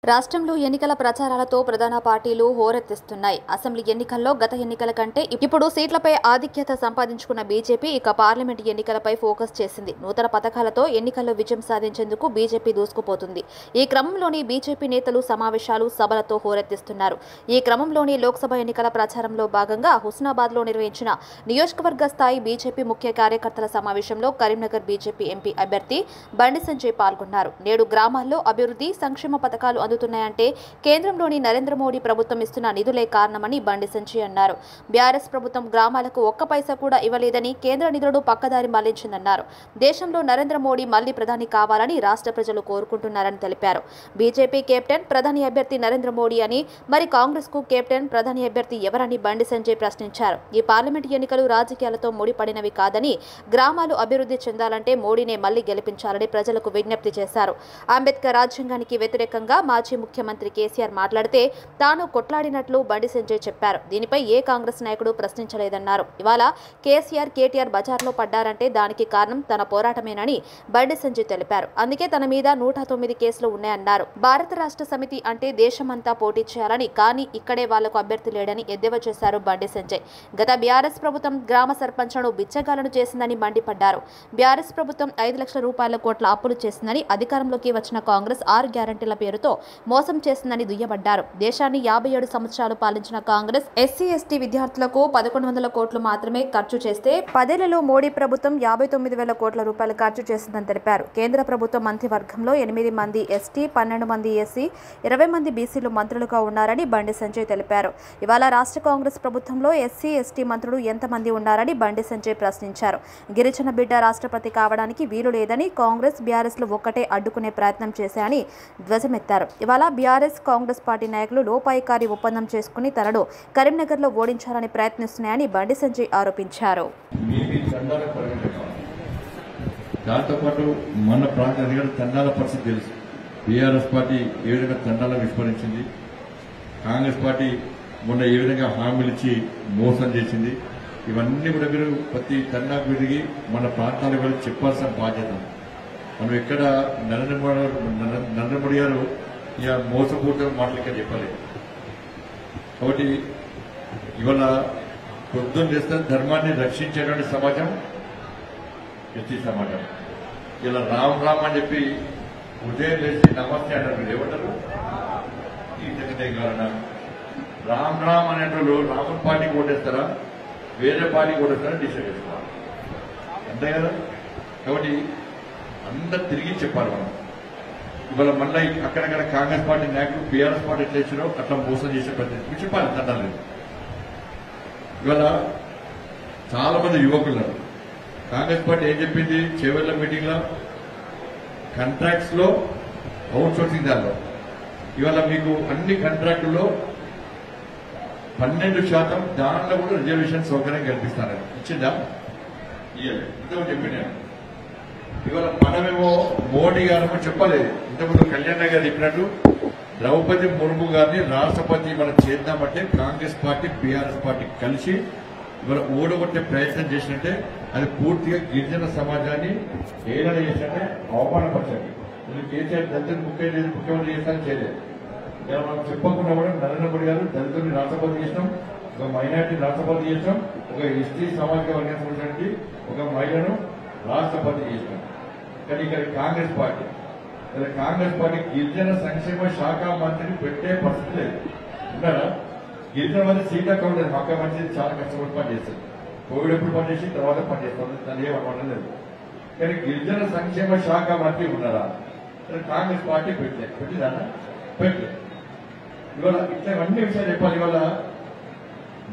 రాష్ట్రంలో ఎన్నికల ప్రచారాలతో ప్రధాన పార్టీలు హోరెత్తిస్తున్నాయి. అసెంబ్లీ ఎన్నికల్లో గత ఎన్నికల కంటే ఇప్పుడు సీట్లపై ఆధిక్యత సంపాదించుకున్న బీజేపీ ఇక పార్లమెంట్ ఎన్నికలపై ఫోకస్ చేసింది. నూతన పథకాలతో ఎన్నికల్లో విజయం సాధించేందుకు బీజేపీ దూసుకుపోతుంది. ఈ క్రమంలోని బీజేపీ నేతలు సమావేశాలు, సభలతో హోరెత్తిస్తున్నారు. ఈ క్రమంలోని లోక్సభ ఎన్నికల ప్రచారంలో భాగంగా హుస్నాబాద్లో నిర్వహించిన నియోజకవర్గ స్థాయి బీజేపీ ముఖ్య కార్యకర్తల సమావేశంలో కరీంనగర్ బీజేపీ ఎంపీ అభ్యర్థి బండి సంజయ్ పాల్గొన్నారు. నేడు గ్రామాల్లో అభివృద్ధి, సంక్షేమ పథకాలు అందుతున్నాయంటే కేంద్రంలోని నరేంద్ర మోడీ ప్రభుత్వం ఇస్తున్న నిధులే కారణమని బండి సంజయ్ అన్నారు. బీఆర్ఎస్ ప్రభుత్వం గ్రామాలకు ఒక్క పైసా కూడా ఇవ్వలేదని, కేంద్ర నిధులు పక్కదారి మళ్లించిందన్నారు. దేశంలో నరేంద్ర మోడీ మళ్లీ ప్రధాని కావాలని రాష్ట్ర ప్రజలు కోరుకుంటున్నారని తెలిపారు. బీజేపీ కెప్టెన్ ప్రధాని అభ్యర్థి నరేంద్ర మోడీ అని, మరి కాంగ్రెస్ కు కెప్టెన్ ప్రధాని అభ్యర్థి ఎవరని బండి సంజయ్ ప్రశ్నించారు. ఈ పార్లమెంట్ ఎన్నికలు రాజకీయాలతో ముడిపడినవి కాదని, గ్రామాలు అభివృద్ధి చెందాలంటే మోడీనే మళ్లీ గెలిపించాలని ప్రజలకు విజ్ఞప్తి చేశారు. అంబేద్కర్ రాజ్యాంగానికి వ్యతిరేకంగా మాజీ ముఖ్యమంత్రి కేసీఆర్ మాట్లాడితే తాను కొట్లాడినట్లు బండి సంజయ్ చెప్పారు. దీనిపై ఏ కాంగ్రెస్ నాయకుడు ప్రశ్నించలేదన్నారు. ఇవాళ కేసీఆర్, కేటీఆర్ బజార్లో పడ్డారంటే దానికి కారణం తన పోరాటమేనని బండి సంజయ్ తెలిపారు. అందుకే తన మీద 109 కేసులు ఉన్నాయన్నారు. భారత రాష్ట్ర సమితి అంటే దేశమంతా పోటీ చేయాలని, కానీ ఇక్కడే వాళ్లకు అభ్యర్థి లేడని ఎద్దేవా చేశారు బండి సంజయ్. గత బీఆర్ఎస్ ప్రభుత్వం గ్రామ సర్పంచ్లను బిచ్చగాలను చేసిందని మండిపడ్డారు. బీఆర్ఎస్ ప్రభుత్వం 5 లక్షల రూపాయల కోట్ల అప్పులు చేసిందని, అధికారంలోకి వచ్చిన కాంగ్రెస్ 6 గ్యారంటీల పేరుతో మోసం చేసిందని దుయ్యబడ్డారు. దేశాన్ని 57 సంవత్సరాలు పాలించిన కాంగ్రెస్ ఎస్సీ, ఎస్టీ విద్యార్థులకు 1100 కోట్లు మాత్రమే ఖర్చు చేస్తే 10 ఏళ్లలో మోడీ ప్రభుత్వం 59,000 కోట్ల రూపాయలు ఖర్చు చేసిందని తెలిపారు. కేంద్ర ప్రభుత్వ మంత్రివర్గంలో 8 మంది ఎస్టీ, 12 మంది ఎస్సీ, 20 మంది బీసీలు మంత్రులుగా ఉన్నారని బండి సంజయ్ తెలిపారు. ఇవాళ రాష్ట్ర కాంగ్రెస్ ప్రభుత్వంలో ఎస్సీ, ఎస్టీ మంత్రులు ఎంతమంది ఉన్నారని బండి సంజయ్ ప్రశ్నించారు. గిరిజన బిడ్డ రాష్ట్రపతి కావడానికి వీలు లేదని, కాంగ్రెస్, బీఆర్ఎస్ లు ఒక్కటే అడ్డుకునే ప్రయత్నం చేశాయని ధ్వజమెత్తారు. ఇవాళ బీఆర్ఎస్, కాంగ్రెస్ పార్టీ నాయకులు లోపాయికారి ఒప్పందం చేసుకుని తనను కరీంనగర్లో ఓడించాలని ప్రయత్నిస్తున్నాయని బండి సంజయ్ ఆరోపించారు. దాంతోపాటు మన ప్రాంత తండాల పరిస్థితి తెలుసు. బీఆర్ఎస్ పార్టీ ఏ విధంగా తండాలను విస్మరించింది, కాంగ్రెస్ పార్టీ మొన్న ఏ విధంగా హామీలు ఇచ్చి మోసం చేసింది, ఇవన్నీ కూడా మీరు ప్రతి తండాకు విరిగి మన ప్రాంతాలకు వెళ్ళి చెప్పాల్సిన బాధ్యత. మనం ఎక్కడ నరేంద్ర మోడీ గారు ఇక మోసపూరిత మాటలు ఇక్కడ చెప్పలేదు. కాబట్టి ఇవాళ పొద్దున్న చేస్తే ధర్మాన్ని రక్షించేటువంటి సమాజం ఎస్టీ సమాజం. ఇలా రామ్ రామ్ అని చెప్పి ఉదయం లేచి నమస్తే అంటారు. మీరు ఏమంటారు? ఈ కారణం రామ్ రామ్ అనేటోళ్ళు రాముని పార్టీకి ఓటేస్తారా, వేరే పార్టీకి ఓటేస్తారా డిసైడ్ చేస్తారా? అంతే కదా. కాబట్టి అందరు తిరిగి చెప్పాలి. మనం ఇవాళ మళ్ళీ అక్కడక్కడ కాంగ్రెస్ పార్టీ నాయకులు బీఆర్ఎస్ పార్టీ చేసినో అట్లా మోసం చేసే ప్రతి చెప్పాలి. తండాలి. ఇవాళ చాలా మంది యువకులు కాంగ్రెస్ పార్టీ ఏం చెప్పింది చేవెళ్ల మీటింగ్ లో, కాంట్రాక్ట్స్ లో అవుట్ సోర్సింగ్ దానిలో ఇవాళ మీకు అన్ని కాంట్రాక్టుల్లో 12% దానిలో కూడా రిజర్వేషన్ సౌకర్యం కల్పిస్తారని ఇచ్చిందా? ఇవ్వలేదు. చెప్పింది. ఇవాళ మనమేమో మోడీ గారేమో చెప్పలేదు. ఇంతకుముందు కళ్యాణ్ గారు చెప్పినట్టు ద్రౌపది ముర్ము గారిని రాష్ట్రపతి మనం చేద్దామంటే కాంగ్రెస్ పార్టీ, బీఆర్ఎస్ పార్టీ కలిసి ఇవాళ ఓడగొట్టే ప్రయత్నం చేసినట్టే అది పూర్తిగా గిరిజన సమాజాన్ని ఏదైనా చేసినట్టే అవమానపరచండి. కేసీఆర్ దళితులు ముఖ్యమంత్రి చేస్తారని చేయలేదు. ఇలా మనం చెప్పకుండా కూడా నరేంద్ర మోడీ గారు దళితుల్ని రాష్ట్రపతి చేసినాం, ఒక మైనార్టీ రాష్ట్రపతి చేసినాం, ఒక ఎస్టీ సామాజిక వర్గానికి సంబంధించి ఒక మహిళను రాష్ట్రపతి చేసినాం. కానీ ఇక్కడ కాంగ్రెస్ పార్టీ గిరిజన సంక్షేమ శాఖ మంత్రిని పెట్టే పరిస్థితి లేదు. ఉన్నారా? గిరిజన మంత్రి సీట్ అకౌంట్ లేదు. మక్క మంత్రి చాలా కష్టపడి పనిచేస్తుంది. కోవిడ్ ఎప్పుడు పనిచేసి తర్వాత పనిచేస్తుంది, దాన్ని ఏమనడం లేదు. కానీ గిరిజన సంక్షేమ శాఖ మంత్రి ఉన్నారా? కాంగ్రెస్ పార్టీ పెట్టిందా? పెట్టలేదు. ఇవాళ ఇట్లా అన్ని విషయాలు చెప్పాలి. ఇవాళ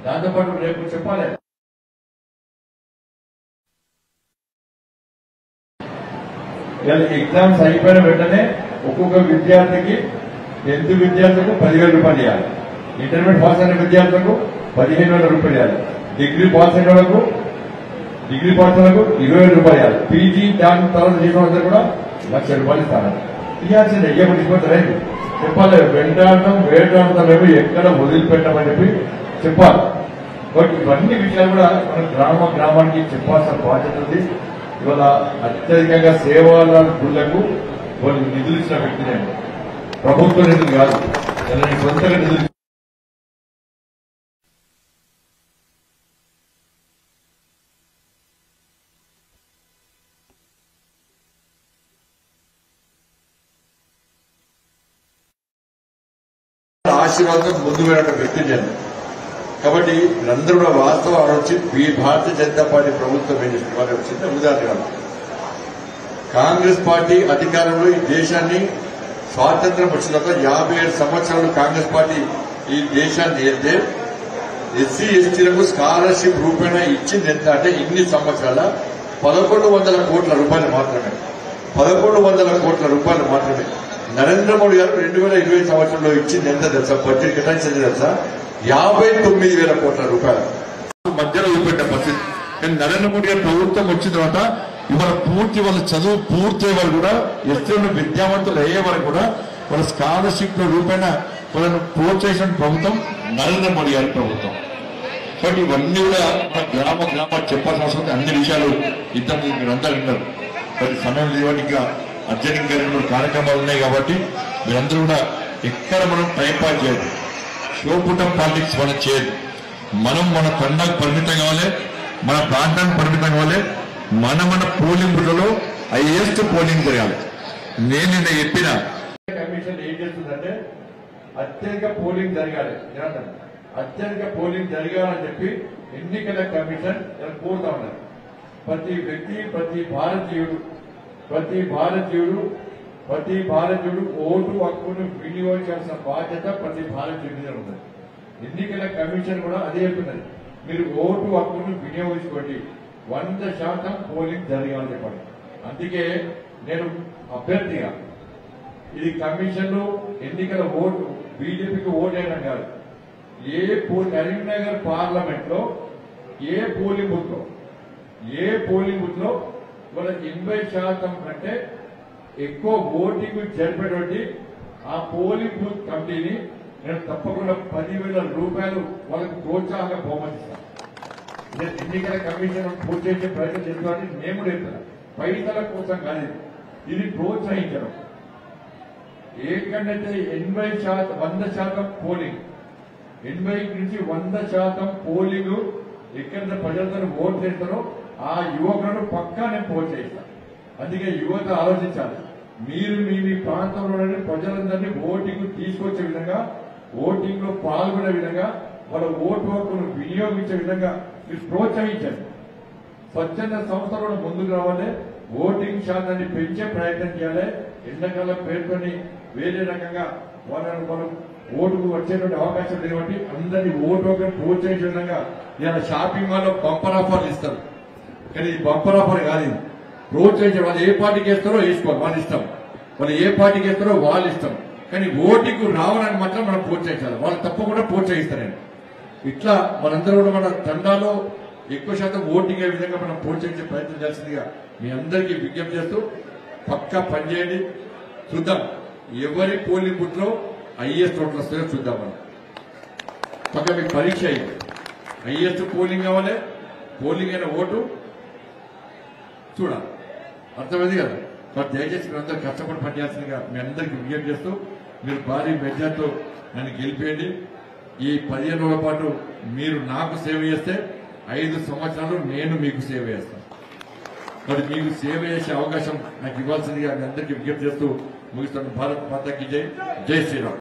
దాంతోపాటు రేపు చెప్పాలి. ఎగ్జామ్స్ అయిపోయిన వెంటనే ఒక్కొక్క విద్యార్థికి 10th విద్యార్థులకు 10,000 రూపాయలు ఇవ్వాలి, ఇంటర్మీడియట్ పాస్ అయిన విద్యార్థులకు 15,000 రూపాయలు ఇవ్వాలి, డిగ్రీ పాస్ అయిన వాళ్ళకు 20,000 రూపాయలు ఇవ్వాలి, పీజీ దాని తర్వాత చేసిన వాళ్ళందరూ కూడా 1,00,000 రూపాయలు ఇస్తారు. ఇవ్వాల్సిందే. ఏమో తీసుకుంటారు చెప్పాలి. వెంటాడటం వేటాడటం ఎక్కడ వదిలిపెట్టమని చెప్పి చెప్పాలి. కాబట్టి ఇవన్నీ విషయాలు కూడా మనం గ్రామానికి చెప్పాల్సిన బాధ్యత ఉంది. ఇవాళ అత్యధికంగా సేవాల గుళ్లకు వాళ్ళు నిధులు ఇచ్చిన వ్యక్తినే ప్రభుత్వ నిధులు కాదు, నేను సొంతగా నిధులు. ఆశీర్వాదం ముందు వెళ్ళిన వ్యక్తి నేను. కాబట్టి వీరందరూ కూడా వాస్తవం ఆలోచించి భారతీయ జనతా పార్టీ ప్రభుత్వం ఏం చేసిన వారు వచ్చింది ఉదాహరణ. కాంగ్రెస్ పార్టీ అధికారంలో ఈ దేశాన్ని స్వాతంత్రం వచ్చిన తర్వాత 57 సంవత్సరాలు కాంగ్రెస్ పార్టీ ఈ దేశాన్ని ఏదైతే ఎస్సీ ఎస్టీలకు స్కాలర్షిప్ రూపేణా ఇచ్చింది ఎంత అంటే ఇన్ని సంవత్సరాల 1100 కోట్ల రూపాయలు మాత్రమే. 1100 కోట్ల రూపాయలు మాత్రమే. నరేంద్ర మోడీ గారు 2020 సంవత్సరంలో ఇచ్చింది ఎంత తెలుసా? బడ్జెట్ కేటాయించింది తెలుసా? 59,000 కోట్ల రూపాయలు మధ్యలో చూపెట్టే పరిస్థితి. కానీ నరేంద్ర మోడీ గారు ప్రభుత్వం వచ్చిన తర్వాత ఇవాళ పూర్తి వాళ్ళ చదువు పూర్తి వాళ్ళు కూడా ఎస్టీలు విద్యావంతులు అయ్యే వరకు కూడా వాళ్ళ స్కాలర్షిప్ రూపేణా వాళ్ళను ప్రోత్సహించిన ప్రభుత్వం నరేంద్ర మోడీ గారి ప్రభుత్వం. కాబట్టి ఇవన్నీ కూడా గ్రామ చెప్పాల్సిన అవసరం. అన్ని విషయాలు ఇద్దరు మీరందరూ విన్నారు. మరి సమయం లేవని ఇంకా అర్జెంట్ గా 2 కార్యక్రమాలు ఉన్నాయి కాబట్టి మీరందరూ కూడా ఎక్కడ మనం టైం పాస్ చేయదు, షోపుటం పాలిటిక్స్ మనం చేయదు. మనం మన తండాకు పరిమితం కావాలి, మన ప్రాంతానికి పరిమితం కావాలి. మన పోలింగ్ బూత్లలో హైయెస్ట్ పోలింగ్ జరగాలి. నేను నిన్న చెప్పిన కమిషన్ ఏం చేస్తుందంటే అత్యధిక పోలింగ్ జరగాలి, అత్యధిక పోలింగ్ జరగాలని చెప్పి ఎన్నికల కమిషన్ కోరుతా ఉన్నారు. ప్రతి వ్యక్తి, ప్రతి భారతీయుడు ఓటు హక్కును వినియోగించాల్సిన బాధ్యత ప్రతి భారతీయుడి మీద ఉన్నది. ఎన్నికల కమిషన్ కూడా అదే చెప్తున్నది. మీరు ఓటు హక్కును వినియోగించుకోండి, 100% పోలింగ్ జరగాలని చెప్పండి. అందుకే నేను అభ్యర్థిగా ఇది కమిషన్ ఎన్నికల ఓటు బీజేపీకి ఓటు అయినా కాదు, కరీంనగర్ పార్లమెంట్ లో ఏ పోలింగ్ బూత్ లో వాళ్ళ 80% కంటే ఎక్కువ ఓటింగ్ జరిపేటువంటి ఆ పోలింగ్ బూత్ కమిటీని నేను తప్పకుండా 10,000 రూపాయలు వాళ్ళకు ప్రోత్సాహంగా బహుమతిస్తాను. ఎన్నికల కమిషన్ పూర్తి చేసే ప్రయత్నం చేస్తున్నట్టు మేము చెప్తాను. పైసల కోసం కాదు, ఇది ప్రోత్సహించడం. ఏంటంటే 100% పోలింగ్, 80 నుంచి 100% పోలింగ్ ఎక్కడ ప్రజలందరూ ఓటు చేస్తారో ఆ యువకులను పక్కా నేను ప్రోత్సహిస్తాను. అందుకే యువత ఆలోచించాలి. మీరు మీ ప్రాంతంలోని ప్రజలందరినీ ఓటింగ్ తీసుకొచ్చే విధంగా, ఓటింగ్ లో పాల్గొనే విధంగా, వాళ్ళ ఓటు హక్కును వినియోగించే విధంగా మీరు ప్రోత్సహించండి. స్వచ్ఛంద సంస్థలు ముందుకు రావాలి, ఓటింగ్ శాతాన్ని పెంచే ప్రయత్నం చేయాలి. ఎండాకాలం పేర్కొని వేరే రకంగా మనం ఓటుకు వచ్చేటువంటి అవకాశం లేదు కాబట్టి అందరినీ ఓటు హక్కును ప్రోత్సహించే విధంగా ఇలా షాపింగ్ మాల్ లో బంపర్ ఆఫర్లు ఇస్తారు. కానీ ఈ బంపర్ ఆఫర్ కాదు, ప్రోత్సహించే వాళ్ళు ఏ పార్టీకి వేస్తారో వేసుకోవాలి, వాళ్ళ ఇష్టం. వాళ్ళు ఏ పార్టీకి వేస్తారో వాళ్ళ ఇష్టం. కానీ ఓటింగ్ రావాలని మాత్రం మనం ప్రోత్సహించాలి. వాళ్ళు తప్పకుండా ప్రోత్సహిస్తారండి. ఇట్లా మనందరూ కూడా మన తండాలో ఎక్కువ శాతం ఓటింగ్ అయ్యే విధంగా మనం ప్రోత్సహించే ప్రయత్నం చేస్తుందిగా మీ అందరికీ విజ్ఞప్తి చేస్తూ పక్కా పనిచేయండి. చూద్దాం ఎవరి పోలింగ్ బూత్ లో హైయెస్ట్ ఓట్లు వస్తాయో చూద్దాం. మనం పక్క మీకు పరీక్ష అయ్యింది, హైయెస్ట్ పోలింగ్ కావాలి, పోలింగ్ అయిన ఓటు చూడాలి. అర్థమైంది కదా? మరి దయచేసి మీరు అందరూ కష్టపడి పనిచేస్తుందిగా మీ అందరికీ విజ్ఞప్తి చేస్తూ మీరు భారీ మెజార్టీతో నన్ను గెలిపేయండి. ఈ 15 రోజుల పాటు మీరు నాకు సేవ చేస్తే 5 సంవత్సరాలు నేను మీకు సేవ చేస్తాను. మరి మీకు సేవ చేసే అవకాశం నాకు ఇవ్వాల్సిందిగా మీ అందరికీ విజ్ఞప్తి చేస్తూ ముగిస్తాను. భారత్ మాతాకి జై, జై శ్రీరామ్.